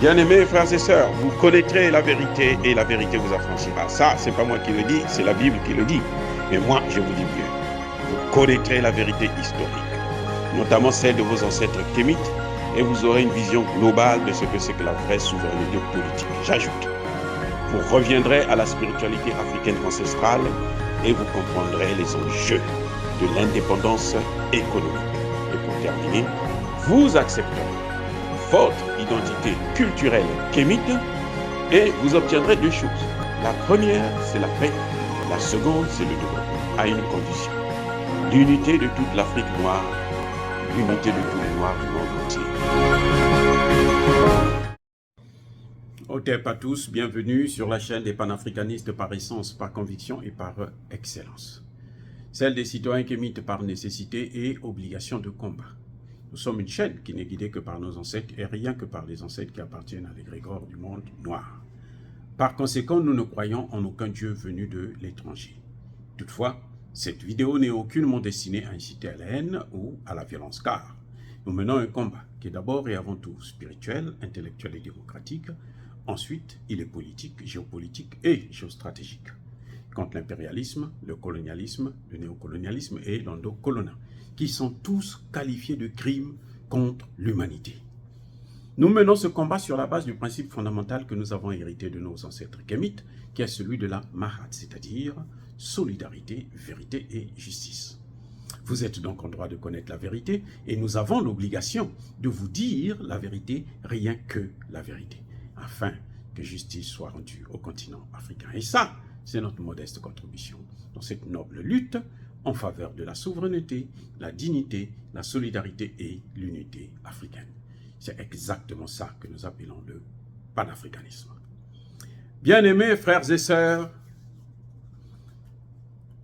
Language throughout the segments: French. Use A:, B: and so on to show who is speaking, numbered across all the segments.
A: Bien-aimés frères et sœurs, vous connaîtrez la vérité et la vérité vous affranchira. Ça, c'est pas moi qui le dis, c'est la Bible qui le dit. Mais moi, je vous dis mieux. Vous connaîtrez la vérité historique, notamment celle de vos ancêtres kémites, et vous aurez une vision globale de ce que c'est que la vraie souveraineté politique. J'ajoute, vous reviendrez à la spiritualité africaine ancestrale et vous comprendrez les enjeux de l'indépendance économique. Et pour terminer, vous accepterez votre identité culturelle kémite et vous obtiendrez deux choses. La première, c'est la paix. La seconde, c'est le développement, à une condition. L'unité de toute l'Afrique noire, l'unité de tous les Noirs du monde entier. Otep à tous, bienvenue sur la chaîne des panafricanistes par essence, par conviction et par excellence. Celle des citoyens kémites par nécessité et obligation de combat. Nous sommes une chaîne qui n'est guidée que par nos ancêtres et rien que par les ancêtres qui appartiennent à l'égrégore du monde noir. Par conséquent, nous ne croyons en aucun Dieu venu de l'étranger. Toutefois, cette vidéo n'est aucunement destinée à inciter à la haine ou à la violence, car nous menons un combat qui est d'abord et avant tout spirituel, intellectuel et démocratique. Ensuite, il est politique, géopolitique et géostratégique, contre l'impérialisme, le colonialisme, le néocolonialisme et l'endocolonat, qui sont tous qualifiés de crimes contre l'humanité. Nous menons ce combat sur la base du principe fondamental que nous avons hérité de nos ancêtres kémites, qui est celui de la Mahat, c'est-à-dire solidarité, vérité et justice. Vous êtes donc en droit de connaître la vérité et nous avons l'obligation de vous dire la vérité, rien que la vérité, afin que justice soit rendue au continent africain. Et ça, c'est notre modeste contribution dans cette noble lutte en faveur de la souveraineté, la dignité, la solidarité et l'unité africaine. C'est exactement ça que nous appelons le panafricanisme. Bien-aimés frères et sœurs,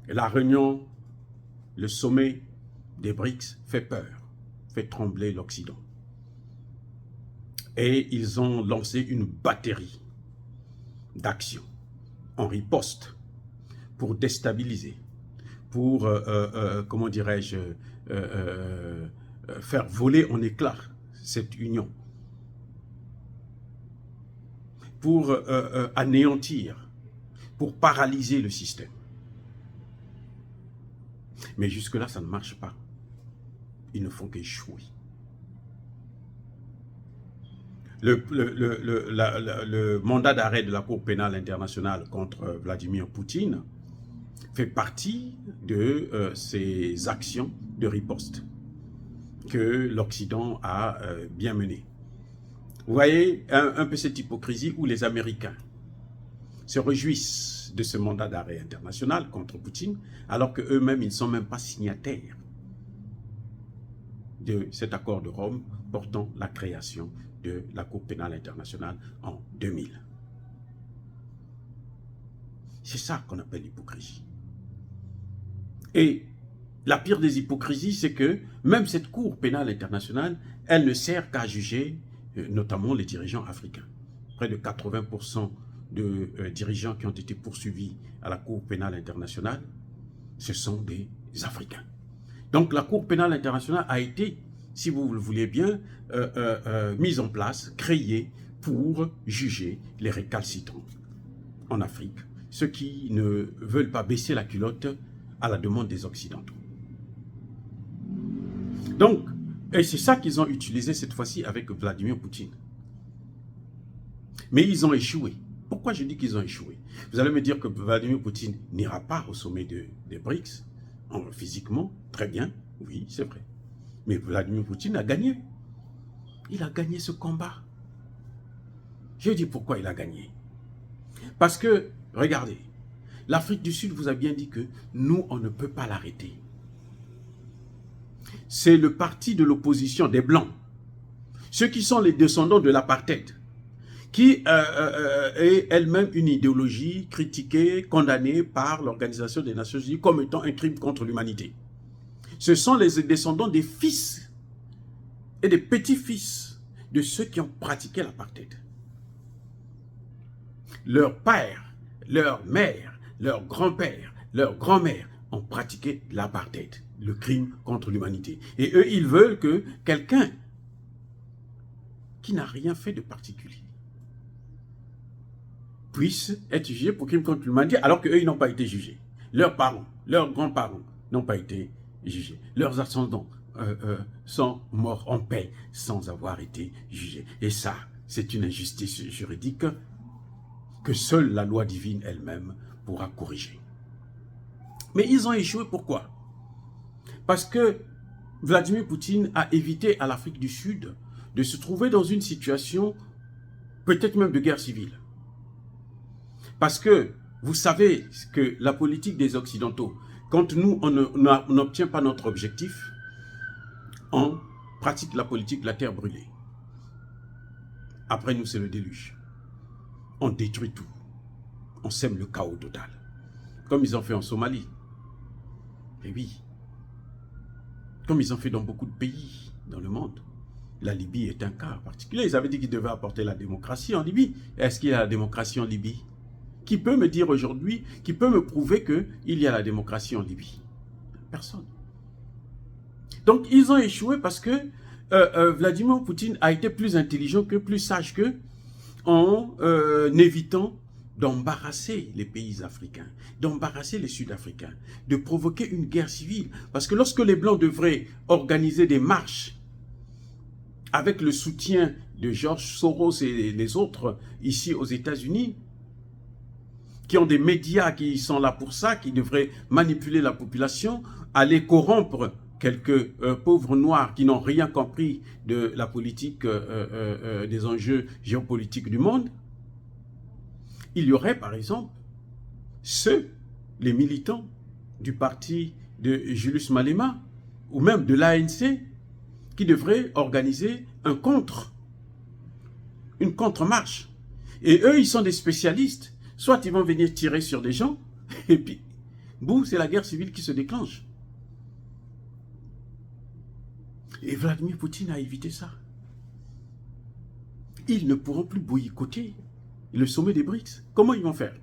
A: la réunion, le sommet des BRICS fait peur, fait trembler l'Occident. Et ils ont lancé une batterie d'actions en riposte pour déstabiliser, pour, comment dirais-je, faire voler en éclats cette union, pour anéantir, pour paralyser le système. Mais jusque-là, ça ne marche pas. Ils ne font qu'échouer. Le mandat d'arrêt de la Cour pénale internationale contre Vladimir Poutine fait partie de ces actions de riposte que l'Occident a bien menées. Vous voyez un peu cette hypocrisie où les Américains se réjouissent de ce mandat d'arrêt international contre Poutine, alors qu'eux-mêmes, ils ne sont même pas signataires de cet accord de Rome portant la création de la Cour pénale internationale en 2000. C'est ça qu'on appelle l'hypocrisie. Et la pire des hypocrisies, c'est que même cette Cour pénale internationale, elle ne sert qu'à juger notamment les dirigeants africains. Près de 80% de dirigeants qui ont été poursuivis à la Cour pénale internationale, ce sont des Africains. Donc la Cour pénale internationale a été, si vous le voulez bien, mise en place, créée pour juger les récalcitrants en Afrique, ceux qui ne veulent pas baisser la culotte à la demande des Occidentaux. Donc, et c'est ça qu'ils ont utilisé cette fois-ci avec Vladimir Poutine. Mais ils ont échoué. Pourquoi je dis qu'ils ont échoué? Vous allez me dire que Vladimir Poutine n'ira pas au sommet des BRICS, physiquement, très bien, oui, c'est vrai. Mais Vladimir Poutine a gagné. Il a gagné ce combat. Je dis pourquoi il a gagné. Parce que, regardez, l'Afrique du Sud vous a bien dit que nous, on ne peut pas l'arrêter. C'est le parti de l'opposition des Blancs, ceux qui sont les descendants de l'apartheid, qui est elle-même une idéologie critiquée, condamnée par l'Organisation des Nations Unies comme étant un crime contre l'humanité. Ce sont les descendants des fils et des petits-fils de ceux qui ont pratiqué l'apartheid. Leur père, leur mère, leur grand-père, leur grand-mère ont pratiqué l'apartheid, le crime contre l'humanité. Et eux, ils veulent que quelqu'un qui n'a rien fait de particulier, puissent être jugés pour crimes contre l'humanité, alors qu'eux, ils n'ont pas été jugés. Leurs parents, leurs grands-parents n'ont pas été jugés. Leurs ascendants sont morts en paix sans avoir été jugés. Et ça, c'est une injustice juridique que seule la loi divine elle-même pourra corriger. Mais ils ont échoué, pourquoi? Parce que Vladimir Poutine a évité à l'Afrique du Sud de se trouver dans une situation peut-être même de guerre civile. Parce que vous savez que la politique des Occidentaux, quand nous, on n'obtient pas notre objectif, on pratique la politique de la terre brûlée. Après nous, c'est le déluge. On détruit tout. On sème le chaos total. Comme ils ont fait en Somalie. Et oui. Comme ils ont fait dans beaucoup de pays dans le monde. La Libye est un cas particulier. Ils avaient dit qu'ils devaient apporter la démocratie en Libye. Est-ce qu'il y a la démocratie en Libye? Qui peut me dire aujourd'hui, qui peut me prouver qu'il y a la démocratie en Libye? Personne. Donc ils ont échoué parce que Vladimir Poutine a été plus intelligent que, plus sage que, en évitant d'embarrasser les pays africains, d'embarrasser les Sud-Africains, de provoquer une guerre civile. Parce que lorsque les Blancs devraient organiser des marches avec le soutien de George Soros et les autres ici aux États-Unis, qui ont des médias qui sont là pour ça, qui devraient manipuler la population, aller corrompre quelques pauvres noirs qui n'ont rien compris de la politique, des enjeux géopolitiques du monde, il y aurait par exemple les militants du parti de Julius Malema, ou même de l'ANC, qui devraient organiser une contre-marche. Et eux, ils sont des spécialistes. Soit ils vont venir tirer sur des gens, et puis, boum, c'est la guerre civile qui se déclenche. Et Vladimir Poutine a évité ça. Ils ne pourront plus boycotter le sommet des BRICS. Comment ils vont faire?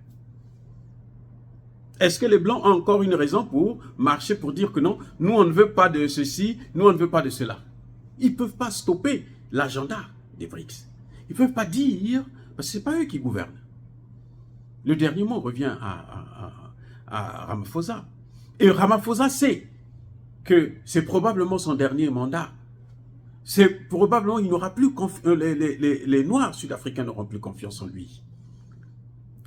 A: Est-ce que les Blancs ont encore une raison pour marcher, pour dire que non, nous on ne veut pas de ceci, nous on ne veut pas de cela? Ils ne peuvent pas stopper l'agenda des BRICS. Ils ne peuvent pas dire, parce que ce n'est pas eux qui gouvernent. Le dernier mot revient à Ramaphosa. Et Ramaphosa sait que c'est probablement son dernier mandat. C'est probablement, il n'aura plus les Noirs sud-africains n'auront plus confiance en lui.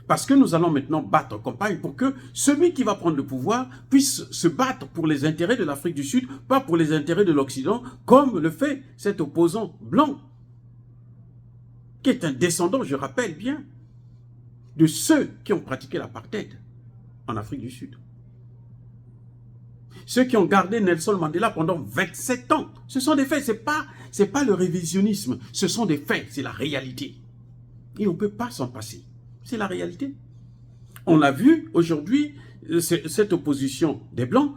A: Parce que nous allons maintenant battre campagne pour que celui qui va prendre le pouvoir puisse se battre pour les intérêts de l'Afrique du Sud, pas pour les intérêts de l'Occident, comme le fait cet opposant blanc, qui est un descendant, je rappelle bien, de ceux qui ont pratiqué l'apartheid en Afrique du Sud. Ceux qui ont gardé Nelson Mandela pendant 27 ans. Ce sont des faits, c'est pas le révisionnisme, ce sont des faits, c'est la réalité. Et on ne peut pas s'en passer. C'est la réalité. On l'a vu aujourd'hui, cette opposition des Blancs,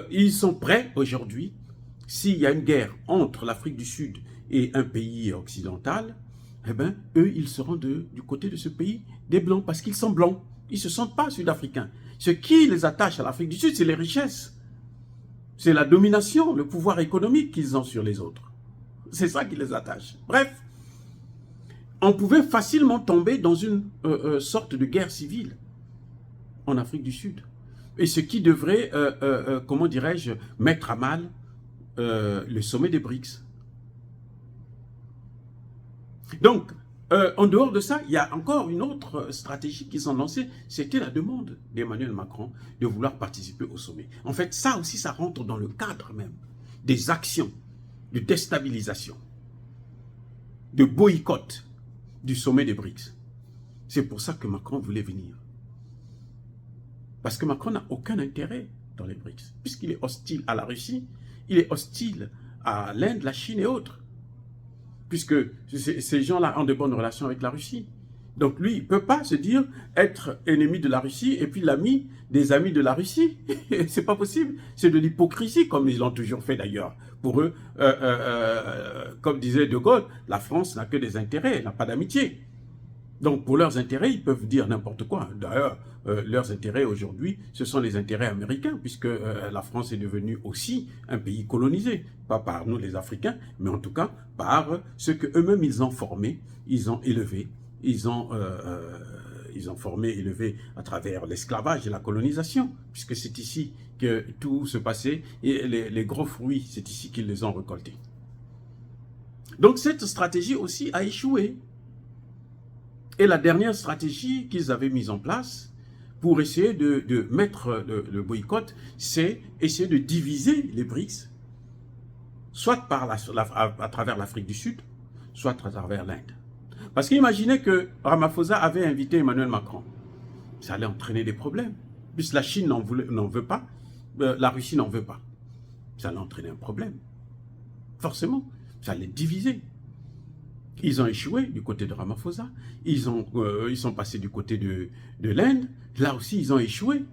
A: ils sont prêts aujourd'hui, s'il y a une guerre entre l'Afrique du Sud et un pays occidental, eh bien, eux, ils seront du côté de ce pays des Blancs, parce qu'ils sont Blancs. Ils ne se sentent pas Sud-Africains. Ce qui les attache à l'Afrique du Sud, c'est les richesses. C'est la domination, le pouvoir économique qu'ils ont sur les autres. C'est ça qui les attache. Bref, on pouvait facilement tomber dans une sorte de guerre civile en Afrique du Sud. Et ce qui devrait, comment dirais-je, mettre à mal le sommet des BRICS. Donc, en dehors de ça, il y a encore une autre stratégie qu'ils ont lancée, c'était la demande d'Emmanuel Macron de vouloir participer au sommet. En fait, ça aussi, ça rentre dans le cadre même des actions de déstabilisation, de boycott du sommet des BRICS. C'est pour ça que Macron voulait venir. Parce que Macron n'a aucun intérêt dans les BRICS, puisqu'il est hostile à la Russie, il est hostile à l'Inde, la Chine et autres. Puisque ces gens-là ont de bonnes relations avec la Russie. Donc lui, il ne peut pas se dire être ennemi de la Russie et puis l'ami des amis de la Russie. C'est pas possible. C'est de l'hypocrisie, comme ils l'ont toujours fait d'ailleurs. Pour eux, comme disait De Gaulle, la France n'a que des intérêts, elle n'a pas d'amitié. Donc pour leurs intérêts, ils peuvent dire n'importe quoi. D'ailleurs, leurs intérêts aujourd'hui, ce sont les intérêts américains, puisque la France est devenue aussi un pays colonisé. Pas par nous les Africains, mais en tout cas par ceux qu'eux-mêmes ils ont formés, ils ont élevés, ils ont ils ont formé, élevé à travers l'esclavage et la colonisation, puisque c'est ici que tout se passait, et les gros fruits, c'est ici qu'ils les ont récoltés. Donc cette stratégie aussi a échoué. Et la dernière stratégie qu'ils avaient mise en place pour essayer de mettre le boycott, c'est essayer de diviser les BRICS, soit à travers l'Afrique du Sud, soit à travers l'Inde. Parce qu'imaginez que Ramaphosa avait invité Emmanuel Macron. Ça allait entraîner des problèmes. Puisque la Chine n'en veut pas, la Russie n'en veut pas. Ça allait entraîner un problème. Forcément, ça allait diviser. Ils ont échoué du côté de Ramaphosa. Ils sont passés du côté de l'Inde. Là aussi, ils ont échoué.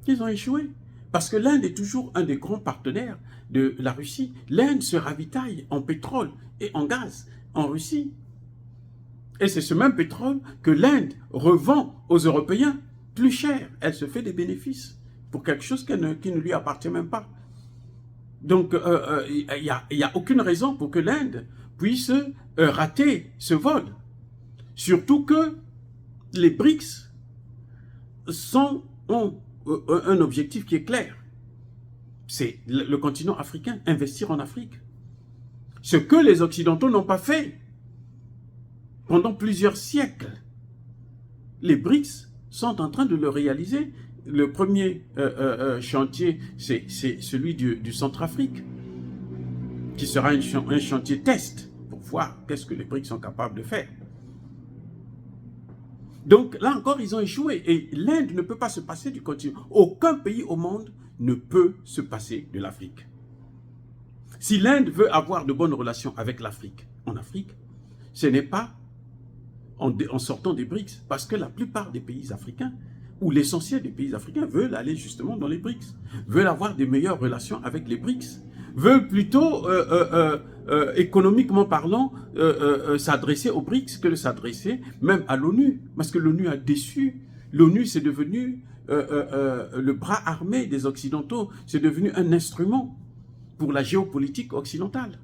A: Ils ont échoué. Parce que l'Inde est toujours un des grands partenaires de la Russie. L'Inde se ravitaille en pétrole et en gaz en Russie. Et c'est ce même pétrole que l'Inde revend aux Européens plus cher. Elle se fait des bénéfices pour quelque chose qui ne lui appartient même pas. Donc, il n'y a aucune raison pour que l'Inde puisse rater ce vol. Surtout que les BRICS ont un objectif qui est clair. C'est le continent africain, investir en Afrique. Ce que les Occidentaux n'ont pas fait pendant plusieurs siècles. Les BRICS sont en train de le réaliser. Le premier chantier, c'est celui du Centrafrique, qui sera un chantier test pour voir qu'est-ce que les BRICS sont capables de faire. Donc là encore, ils ont échoué. Et l'Inde ne peut pas se passer du continent. Aucun pays au monde ne peut se passer de l'Afrique. Si l'Inde veut avoir de bonnes relations avec l'Afrique, en Afrique, ce n'est pas en sortant des BRICS, parce que la plupart des pays africains, ou l'essentiel des pays africains, veulent aller justement dans les BRICS, veulent avoir de meilleures relations avec les BRICS, veulent plutôt, économiquement parlant, s'adresser aux BRICS que de s'adresser même à l'ONU, parce que l'ONU a déçu. L'ONU, c'est devenu le bras armé des Occidentaux, c'est devenu un instrument pour la géopolitique occidentale.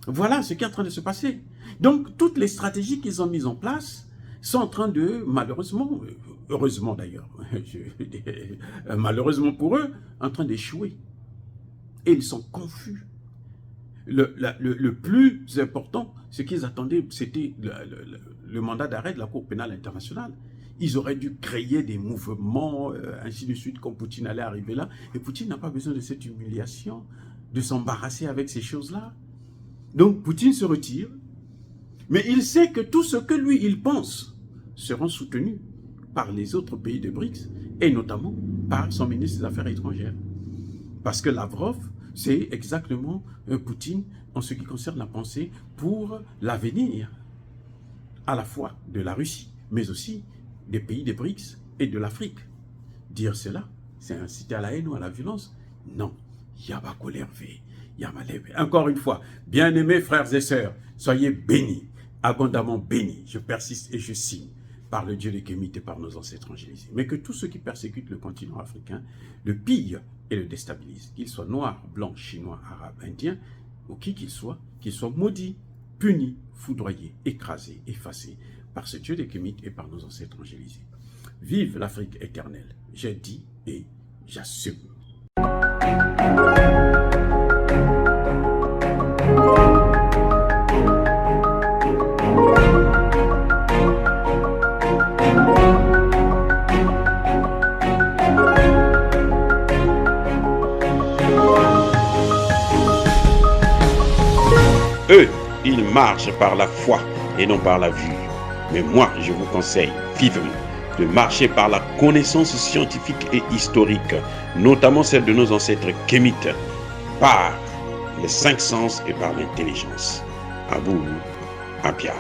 A: Voilà ce qui est en train de se passer. Donc, toutes les stratégies qu'ils ont mises en place sont en train de, malheureusement, heureusement d'ailleurs, malheureusement pour eux, en train d'échouer. Et ils sont confus. Le plus important, ce qu'ils attendaient, c'était le mandat d'arrêt de la Cour pénale internationale. Ils auraient dû créer des mouvements, ainsi de suite, comme Poutine allait arriver là. Et Poutine n'a pas besoin de cette humiliation, de s'embarrasser avec ces choses-là. Donc Poutine se retire, mais il sait que tout ce que lui, il pense, seront soutenus par les autres pays de BRICS, et notamment par son ministre des Affaires étrangères. Parce que Lavrov, c'est exactement Poutine en ce qui concerne la pensée pour l'avenir, à la fois de la Russie, mais aussi des pays des BRICS et de l'Afrique. Dire cela, c'est inciter à la haine ou à la violence? Non. Encore une fois, bien-aimés frères et sœurs, soyez bénis, abondamment bénis. Je persiste et je signe par le Dieu des Kémites et par nos ancêtres angélisés. Mais que tous ceux qui persécutent le continent africain le pillent et le déstabilisent, qu'ils soient noirs, blancs, chinois, arabes, indiens, ou qui qu'ils soient maudits, punis, foudroyés, écrasés, effacés par ce Dieu des Kémites et par nos ancêtres angélisés. Vive l'Afrique éternelle, j'ai dit et j'assume.
B: Eux, ils marchent par la foi et non par la vue. Mais moi, je vous conseille vivement de marcher par la connaissance scientifique et historique, notamment celle de nos ancêtres kémites, par les 5 sens et par l'intelligence. À vous, Apia.